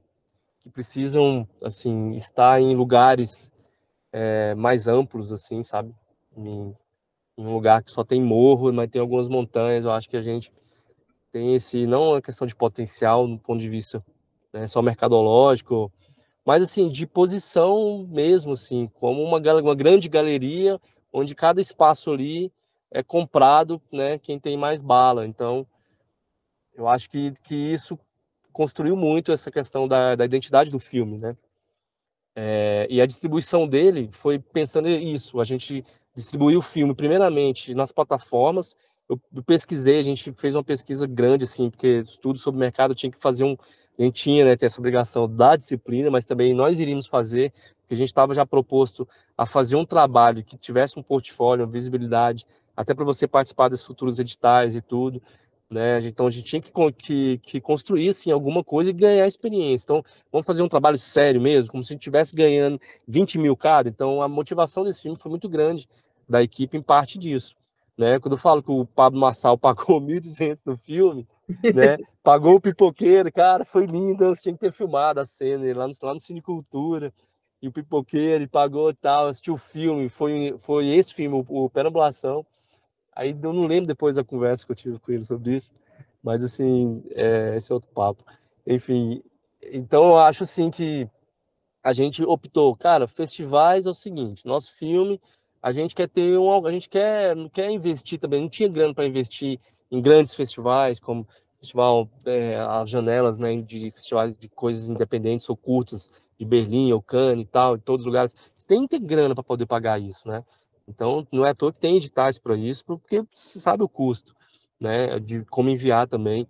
precisam, assim, estar em lugares mais amplos, assim, sabe? Em um lugar que só tem morro, mas tem algumas montanhas. Eu acho que a gente tem esse, não é uma questão de potencial no ponto de vista, né, só mercadológico, mas, assim, de posição mesmo, assim, como uma grande galeria, onde cada espaço ali é comprado, né, quem tem mais bala. Então, eu acho que isso construiu muito essa questão da identidade do filme, né? E a distribuição dele foi pensando isso. A gente distribuiu o filme primeiramente nas plataformas. Eu pesquisei, a gente fez uma pesquisa grande, assim, porque estudo sobre o mercado tinha que fazer a gente tinha, né, ter essa obrigação da disciplina, mas também nós iríamos fazer, porque a gente estava já proposto a fazer um trabalho que tivesse um portfólio, uma visibilidade, até para você participar dos futuros editais e tudo, né? Então a gente tinha que construir, assim, alguma coisa e ganhar experiência. Então, vamos fazer um trabalho sério mesmo, como se a gente estivesse ganhando 20 mil cada. Então, a motivação desse filme foi muito grande da equipe em parte disso, né? Quando eu falo que o Pablo Marçal pagou 1.200 no filme, né? Pagou o pipoqueiro, cara, foi lindo. Você tinha que ter filmado a cena lá no Cinecultura. E o pipoqueiro, ele pagou e tal, assistiu o filme. Foi esse filme, o Perambulação. Aí eu não lembro depois da conversa que eu tive com ele sobre isso, mas assim, esse é outro papo. Enfim, então eu acho assim que a gente optou, cara, festivais é o seguinte, nosso filme, a gente quer a gente não quer investir também, não tinha grana para investir em grandes festivais, como festival, as janelas, né, de festivais de coisas independentes ou curtas, de Berlim ou Cannes e tal, em todos os lugares. Você tem que ter grana para poder pagar isso, né? Então, não é à toa que tem editais para isso, porque você sabe o custo, né, de como enviar também.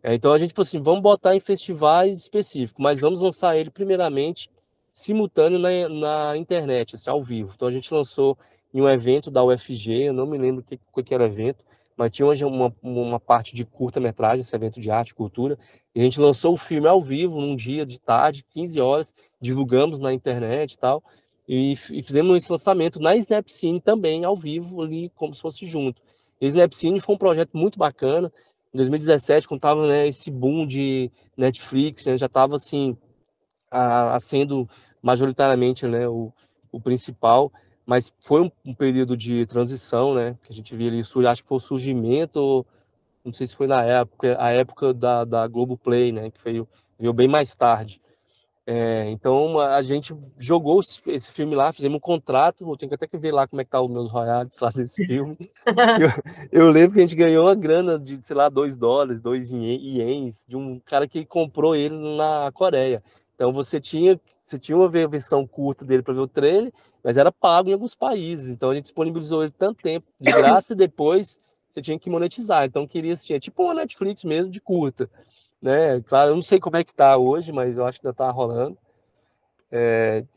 Então a gente falou assim, vamos botar em festivais específicos, mas vamos lançar ele primeiramente simultâneo na internet, assim, ao vivo. Então a gente lançou em um evento da UFG, eu não me lembro o que era o evento, mas tinha uma parte de curta-metragem, esse evento de arte e cultura, e a gente lançou o filme ao vivo, num dia de tarde, 15 horas, divulgamos na internet e tal, e fizemos esse lançamento na Snapcine também, ao vivo, ali, como se fosse junto. E Snapcine foi um projeto muito bacana. Em 2017, quando tava, né, esse boom de Netflix, né, já estava assim, sendo majoritariamente, né, o principal, mas foi um período de transição, né, que a gente via ali, acho que foi o surgimento, não sei se foi na época, a época da Globoplay, né, que veio bem mais tarde. Então a gente jogou esse filme lá, fizemos um contrato, eu tenho até que ver lá como é que tá os meus royalties lá desse filme. Eu, eu lembro que a gente ganhou uma grana de, sei lá, $2, 2 ienes, de um cara que comprou ele na Coreia. Então você tinha uma versão curta dele para ver o trailer, mas era pago em alguns países. Então a gente disponibilizou ele tanto tempo de graça e depois você tinha que monetizar. Então queria assistir, tipo uma Netflix mesmo de curta, né? Claro, eu não sei como é que tá hoje, mas eu acho que ainda tá rolando.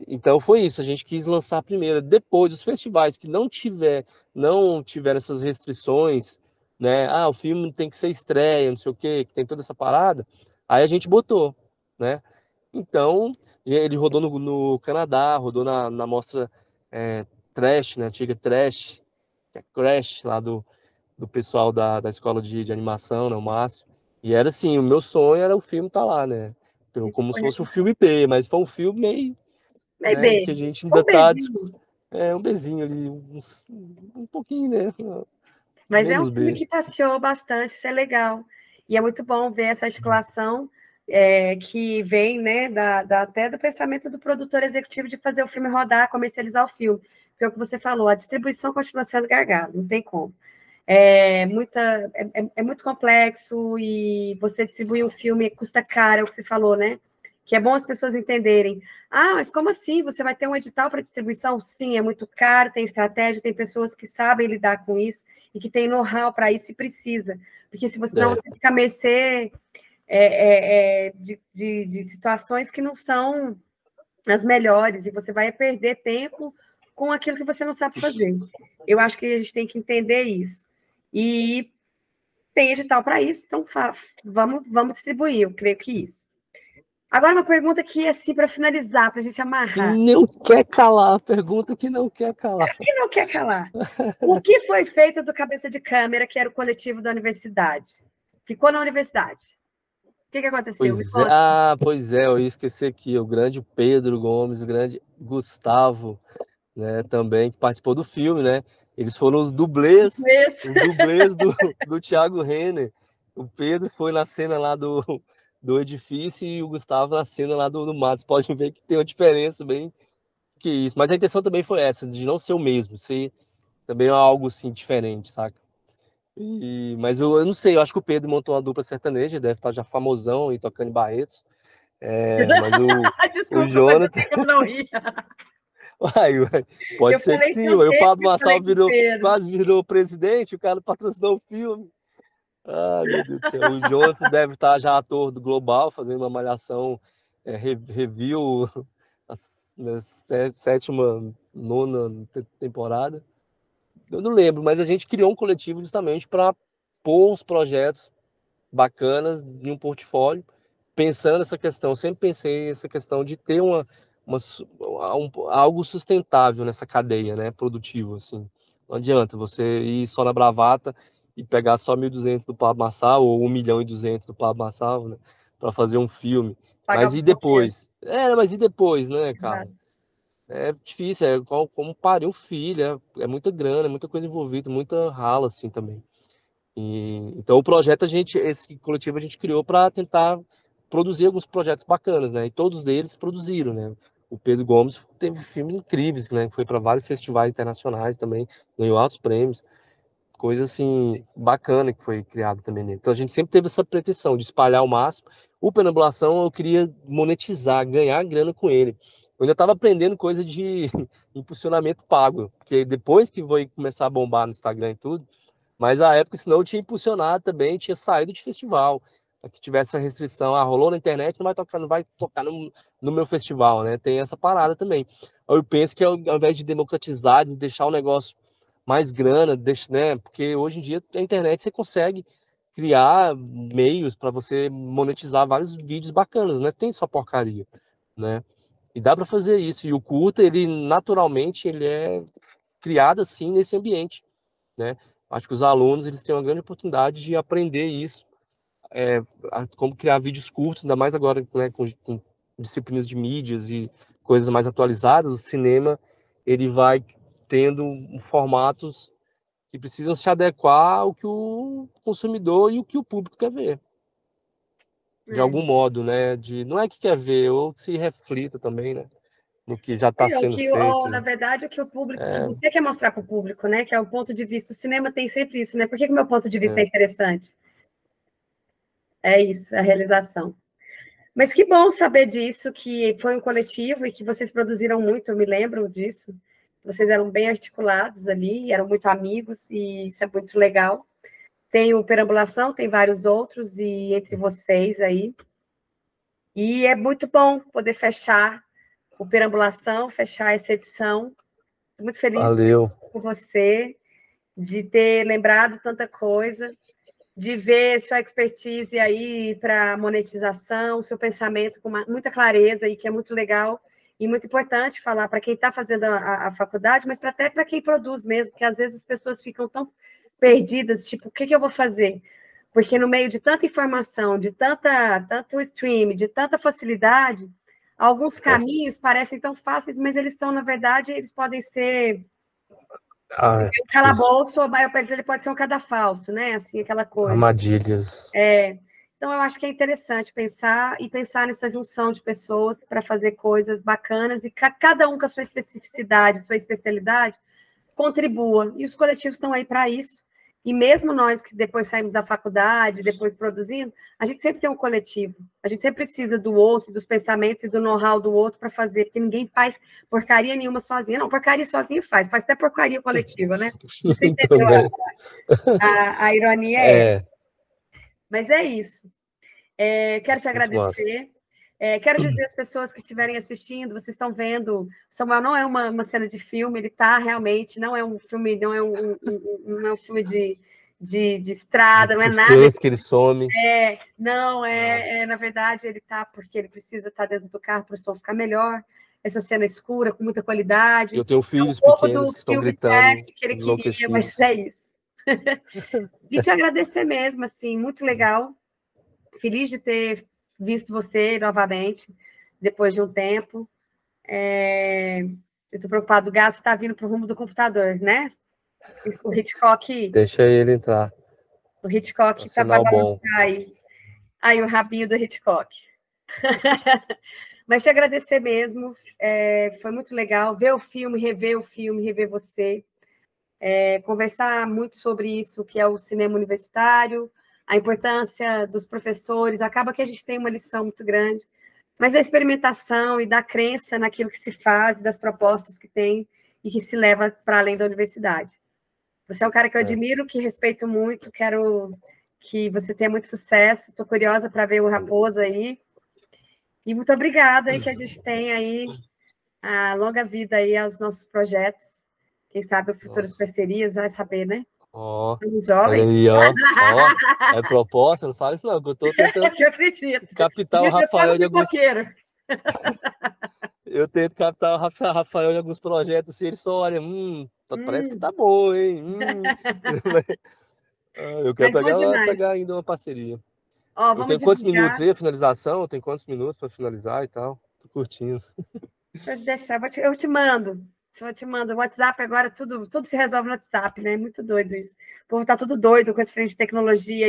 Então foi isso, a gente quis lançar primeiro. Depois, os festivais que não tiveram essas restrições, né? Ah, o filme tem que ser estreia, não sei o quê, que tem toda essa parada. Aí a gente botou, né? Então, ele rodou no Canadá, rodou na mostra Trash, né? Antiga Trash, que é Crash, lá do pessoal da escola de animação, né? O Márcio. E era assim, o meu sonho era o filme estar lá, né? Então, como se fosse um filme B, mas foi um filme meio, Aí, né, B. que a gente ainda Um está beijinho. É um Bzinho ali, um pouquinho, né? Mas é um Menos filme B. que passeou bastante, isso é legal. E é muito bom ver essa articulação que vem, né, até do pensamento do produtor executivo de fazer o filme rodar, comercializar o filme. Porque é o que você falou, a distribuição continua sendo gargalo, não tem como. É muito complexo e você distribuir um filme custa caro, é o que você falou, né? Que é bom as pessoas entenderem. Ah, mas como assim? Você vai ter um edital para distribuição? Sim, é muito caro, tem estratégia, tem pessoas que sabem lidar com isso e que tem know-how para isso e precisa. Porque se você não, você fica à mercê de situações que não são as melhores e você vai perder tempo com aquilo que você não sabe fazer. Eu acho que a gente tem que entender isso. E tem edital para isso, então vamos distribuir, eu creio que isso. Agora, uma pergunta que, assim, para finalizar, para a gente E amarrar. não quer calar, pergunta que não quer calar. Quem não quer calar? O que foi feito do Cabeça de Câmera, que era o coletivo da universidade? Ficou na universidade. O que aconteceu? Me conta. Pois é, eu ia esquecer aqui, o grande Pedro Gomes, o grande Gustavo, né, também, que participou do filme, né? Eles foram os dublês do Thiago Renner. O Pedro foi na cena lá do edifício e o Gustavo na cena lá do mato. Você pode ver que tem uma diferença bem que isso. Mas a intenção também foi essa, de não ser o mesmo, ser também algo assim diferente, saca? Mas eu não sei, eu acho que o Pedro montou uma dupla sertaneja, deve estar já famosão e tocando em Barretos. Mas o Desculpa, mas eu Jonathan. tenho como não rir. Pode Eu ser que falei sim. seu O tempo Pablo que eu falei Marçal com o Pedro. quase virou presidente, o cara patrocinou o filme. Ai, meu Deus do céu. O Jonathan deve estar já ator do Global, fazendo uma malhação, review na sétima, nona temporada. Eu não lembro, mas a gente criou um coletivo justamente para pôr os projetos bacanas em um portfólio, pensando essa questão. Eu sempre pensei essa questão de ter algo sustentável nessa cadeia, né, produtivo, assim. Não adianta você ir só na bravata e pegar só 1.200 do Pablo Marçal ou 1.200.000 do Pablo Marçal, né, para fazer um filme. Pagar Mas o e roteiro. depois? Mas e depois, né, cara? Exato. É difícil, como parir um filho, é muita grana, é muita coisa envolvida, muita rala, assim, também. Então o projeto esse coletivo a gente criou para tentar produzir alguns projetos bacanas, né? E todos eles produziram, né? O Pedro Gomes teve filmes incríveis, né? Foi para vários festivais internacionais também, ganhou altos prêmios, coisa assim bacana que foi criado também nele. Então a gente sempre teve essa pretensão de espalhar ao máximo. O Penambulação eu queria monetizar, ganhar grana com ele. Eu ainda estava aprendendo coisa de impulsionamento pago, porque depois que foi começar a bombar no Instagram e tudo, mas a época, senão eu tinha impulsionado também, tinha saído de festival. Que tivesse a restrição, rolou na internet, não vai tocar no meu festival, né? Tem essa parada também. Eu penso que ao invés de democratizar, de deixar o negócio mais grana, né? Porque hoje em dia a internet você consegue criar meios para você monetizar vários vídeos bacanas, não é tem só porcaria, né? E dá para fazer isso. E o curta, ele naturalmente ele é criado assim nesse ambiente, né? Acho que os alunos eles têm uma grande oportunidade de aprender isso, como criar vídeos curtos, ainda mais agora, né, com disciplinas de mídias e coisas mais atualizadas. O cinema ele vai tendo formatos que precisam se adequar ao que o consumidor e o que o público quer ver, de algum modo, né? Não é que quer ver, ou que se reflita também, né, no que já está sendo feito, Na né? verdade, o que o público, que você quer mostrar para o público, né? Que é o ponto de vista. O cinema tem sempre isso, né? Por que o meu ponto de vista é interessante? É isso, a realização. Mas que bom saber disso, que foi um coletivo e que vocês produziram muito, eu me lembro disso. Vocês eram bem articulados ali, eram muito amigos, e isso é muito legal. Tem o Perambulação, tem vários outros, e entre vocês aí. E é muito bom poder fechar o Perambulação, fechar essa edição. Estou muito feliz Valeu. com você, de ter lembrado tanta coisa, de ver sua expertise aí para monetização, seu pensamento com muita clareza e que é muito legal e muito importante falar para quem está fazendo a faculdade, mas até para quem produz mesmo, porque às vezes as pessoas ficam tão perdidas, tipo, o que eu vou fazer? Porque no meio de tanta informação, de tanto stream, de tanta facilidade, Alguns caminhos parecem tão fáceis, mas eles são, na verdade, eles podem ser um calabouço, mas ele pode ser um cadafalso, né? Assim, aquela coisa. Armadilhas. Então, eu acho que é interessante pensar nessa junção de pessoas para fazer coisas bacanas e cada um com a sua especificidade, sua especialidade, contribua. E os coletivos estão aí para isso. E mesmo nós que depois saímos da faculdade, depois produzindo, a gente sempre tem um coletivo. A gente sempre precisa do outro, dos pensamentos e do know-how do outro para fazer, porque ninguém faz porcaria nenhuma sozinha. Não, porcaria sozinho faz até porcaria coletiva, né? Você entendeu? A ironia Mas é isso. Quero te agradecer. Quero dizer às pessoas que estiverem assistindo, vocês estão vendo, Samuel não é uma cena de filme, ele está realmente, não é um filme, não é um filme de estrada, não é nada. Que ele some. Na verdade, ele está porque ele precisa estar dentro do carro para o som ficar melhor. Essa cena escura, com muita qualidade. Eu tenho filhos pequenos que estão gritando. Que ele queria, mas é isso. E te agradecer mesmo, assim, muito legal. Feliz de ter visto você novamente, depois de um tempo. Eu estou preocupado, o gato está vindo para o rumo do computador, né? O Hitchcock... Deixa ele entrar. O Hitchcock está para aí o rabinho do Hitchcock. Mas te agradecer mesmo, foi muito legal ver o filme, rever você, conversar muito sobre isso, que é o cinema universitário, a importância dos professores, acaba que a gente tem uma lição muito grande, mas a experimentação e da crença naquilo que se faz, das propostas que tem e que se leva para além da universidade. Você é um cara que eu admiro, que respeito muito, quero que você tenha muito sucesso, estou curiosa para ver o Raposo aí, e muito obrigada aí que a gente tem aí a longa vida aí aos nossos projetos, quem sabe futuras parcerias, vai saber, né? Olha aí, é proposta, não fala isso não, que eu tô tentando captar o Rafael de alguns... Eu tento captar o Rafael de alguns projetos, assim, ele só olha, parece que tá bom, hein? Eu quero pegar ainda uma parceria. Eu tenho quantos minutos aí, a finalização? Eu tenho quantos minutos para finalizar e tal? Tô curtindo. Pode deixar, eu te mando. Eu te mando. O WhatsApp agora, tudo se resolve no WhatsApp, né? É muito doido isso. O povo tá tudo doido com esse trem de tecnologia.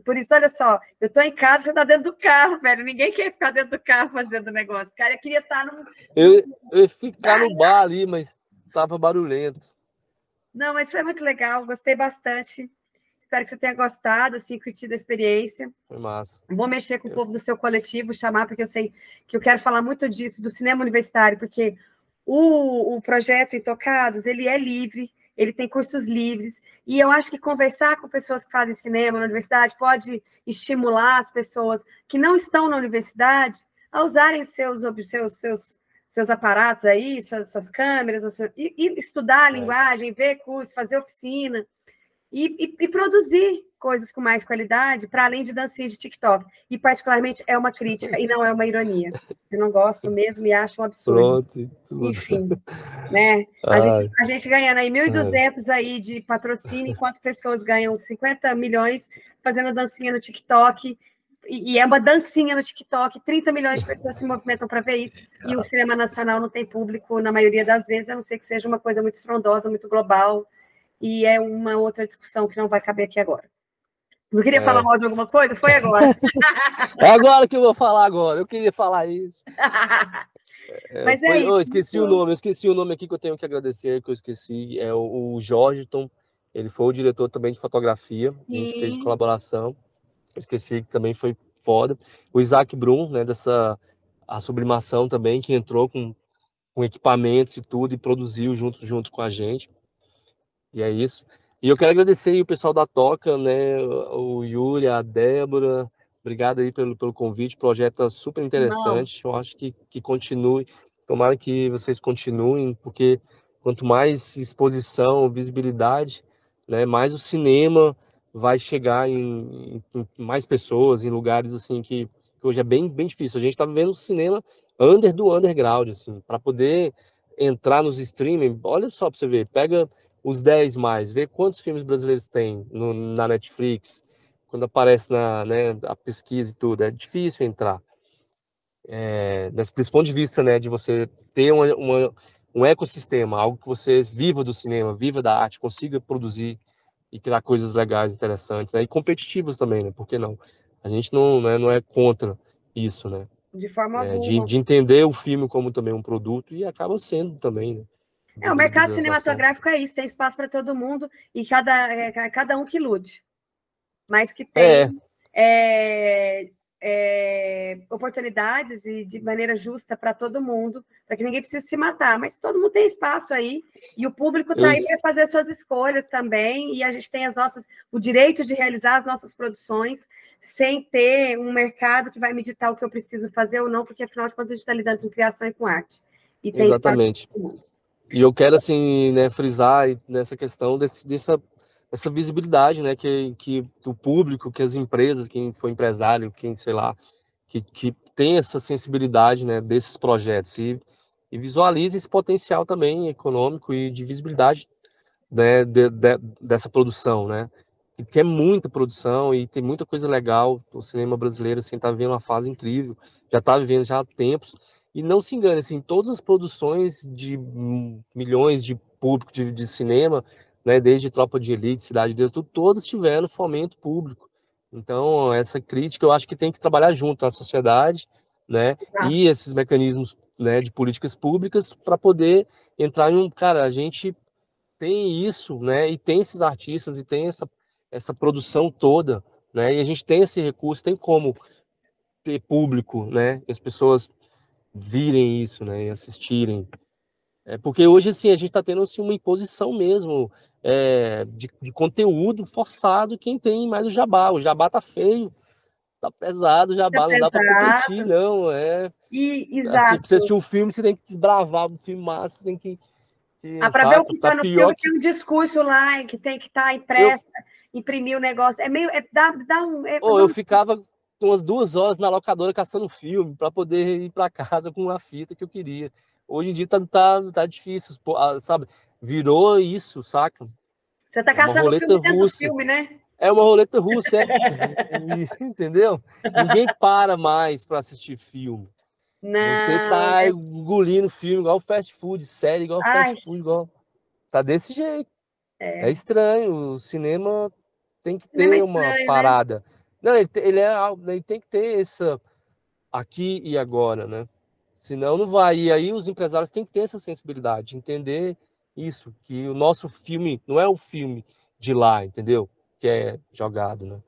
Por isso, olha só, eu tô em casa, você tá dentro do carro, velho. Ninguém quer ficar dentro do carro fazendo negócio. Cara, eu queria estar num... Eu ia ficar no bar ali, mas tava barulhento. Não, mas foi muito legal, gostei bastante. Espero que você tenha gostado, assim, curtido a experiência. Foi massa. Vou mexer com o povo do seu coletivo, chamar, porque eu sei que eu quero falar muito disso, do cinema universitário, porque o projeto Intocados, ele é livre, ele tem cursos livres, e eu acho que conversar com pessoas que fazem cinema na universidade pode estimular as pessoas que não estão na universidade a usarem seus aparatos aí, suas câmeras, e estudar a linguagem, ver curso, fazer oficina, e produzir coisas com mais qualidade, para além de dancinha de TikTok. E, particularmente, é uma crítica e não é uma ironia. Eu não gosto mesmo e acho um absurdo. Pronto, enfim, né? A gente ganhando aí 1.200 aí de patrocínio, enquanto pessoas ganham 50 milhões fazendo dancinha no TikTok, e é uma dancinha no TikTok, 30 milhões de pessoas se movimentam para ver isso, e o cinema nacional não tem público na maioria das vezes, a não ser que seja uma coisa muito estrondosa, muito global, e é uma outra discussão que não vai caber aqui agora. Não queria falar mal de alguma coisa? Foi agora. É agora que eu vou falar agora. Eu queria falar isso. Mas é isso. Eu esqueci o nome aqui que eu tenho que agradecer, que eu esqueci. É o Jorgeton. Ele foi o diretor também de fotografia. A gente fez colaboração. Eu esqueci que também foi foda. O Isaac Brum, né, a sublimação também, que entrou com equipamentos e tudo e produziu junto com a gente. E é isso. E eu quero agradecer aí o pessoal da Toca, né? O Yuri, a Débora. Obrigado aí pelo convite. O projeto é super interessante. Eu acho que continue. Tomara que vocês continuem, porque quanto mais exposição, visibilidade, né, mais o cinema vai chegar em mais pessoas, em lugares assim que hoje é bem difícil. A gente está vivendo um cinema under do underground, assim, para poder entrar nos streaming. Olha só para você ver, pega os 10 mais, vê quantos filmes brasileiros tem na Netflix, quando aparece a pesquisa e tudo, é difícil entrar. desse ponto de vista, né, de você ter um ecossistema, algo que você viva do cinema, viva da arte, consiga produzir e criar coisas legais, interessantes, né, e competitivas também, né, por que não? A gente não é contra isso, né, De forma alguma. de entender o filme como também um produto, e acaba sendo também, né, de O mercado visibilização. cinematográfico é isso, tem espaço para todo mundo e cada um que lute, mas que É, tem oportunidades e de maneira justa para todo mundo, para que ninguém precise se matar, mas todo mundo tem espaço aí, e o público está eu, aí para fazer suas escolhas também, e a gente tem o direito de realizar as nossas produções sem ter um mercado que vai me ditar o que eu preciso fazer ou não, porque afinal de contas a gente está lidando com criação e com arte. E tem espaço para exatamente. todo mundo. E eu quero, assim, né, frisar nessa questão dessa visibilidade, né, que o público, que as empresas, quem for empresário, quem, sei lá, que tem essa sensibilidade, né, desses projetos e visualize esse potencial também econômico e de visibilidade, né, dessa produção, né, que é muita produção e tem muita coisa legal. O cinema brasileiro, assim, tá vivendo uma fase incrível, já tá vivendo já há tempos. E não se engane, assim, todas as produções de milhões de público de cinema, né, desde Tropa de Elite, Cidade de Deus, todas tiveram fomento público. Então, essa crítica eu acho que tem que trabalhar junto à sociedade, né, Tá? e esses mecanismos, né, de políticas públicas para poder entrar em cara, a gente tem isso, né, e tem esses artistas e tem essa produção toda, né, e a gente tem esse recurso, tem como ter público, né, que as pessoas virem isso, né, e assistirem. Porque hoje, assim, a gente está tendo assim, uma imposição mesmo de conteúdo forçado quem tem mais o jabá. O jabá tá feio, tá pesado o É jabá, não dá para competir, pesado. não. Assim, pra você assistir Exato. um filme, você tem que desbravar um filme massa, você tem Para ver o saca? que Tá está no pior filme, que tem um discurso lá que tem que estar eu, impressa, imprimir o negócio. É meio. Dá um. eu Nossa, ficava umas 2 horas na locadora caçando filme para poder ir para casa com a fita que eu queria. Hoje em dia tá difícil, sabe? Virou isso, saca? você está É uma caçando o roleta filme dentro do russa. filme, né? É uma roleta russa, entendeu? Ninguém para mais para assistir filme. Você Não. tá engolindo filme igual fast food, série igual fast Ai, food, igual. Tá desse jeito. É é. estranho. O cinema tem que Cinema é ter uma estranho, né? parada. Não, ele tem que ter essa aqui e agora, né? Senão não vai. E aí os empresários têm que ter essa sensibilidade, de entender isso, que o nosso filme não é o filme de lá, entendeu? Que é jogado, né?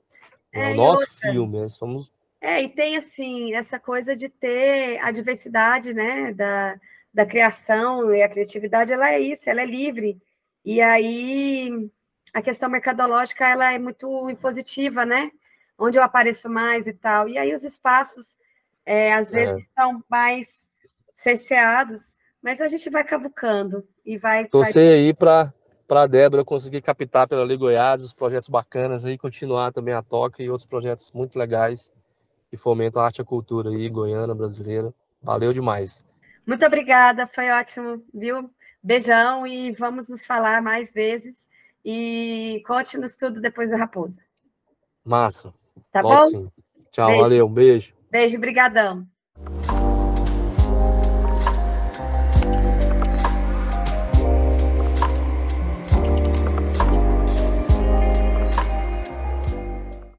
Não é o E nosso outra. filme, somos. E tem, assim, essa coisa de ter a diversidade, né, da criação, e a criatividade, ela é isso, ela é livre. E aí, a questão mercadológica, ela é muito impositiva, né? Onde eu apareço mais e tal. E aí, os espaços, às É, vezes, são mais cerceados, mas a gente vai cavucando e vai. torcer aí para a Débora conseguir captar pela Lei Goiás os projetos bacanas aí, continuar também a Toca e outros projetos muito legais que fomentam a arte e a cultura aí, goiana, brasileira. Valeu demais. Muito obrigada, foi ótimo, viu? Beijão e vamos nos falar mais vezes. E conte-nos tudo depois da Raposa. Massa. Tá Volto bom? sim. Tchau, Beijo, valeu, um beijo. beijo, brigadão.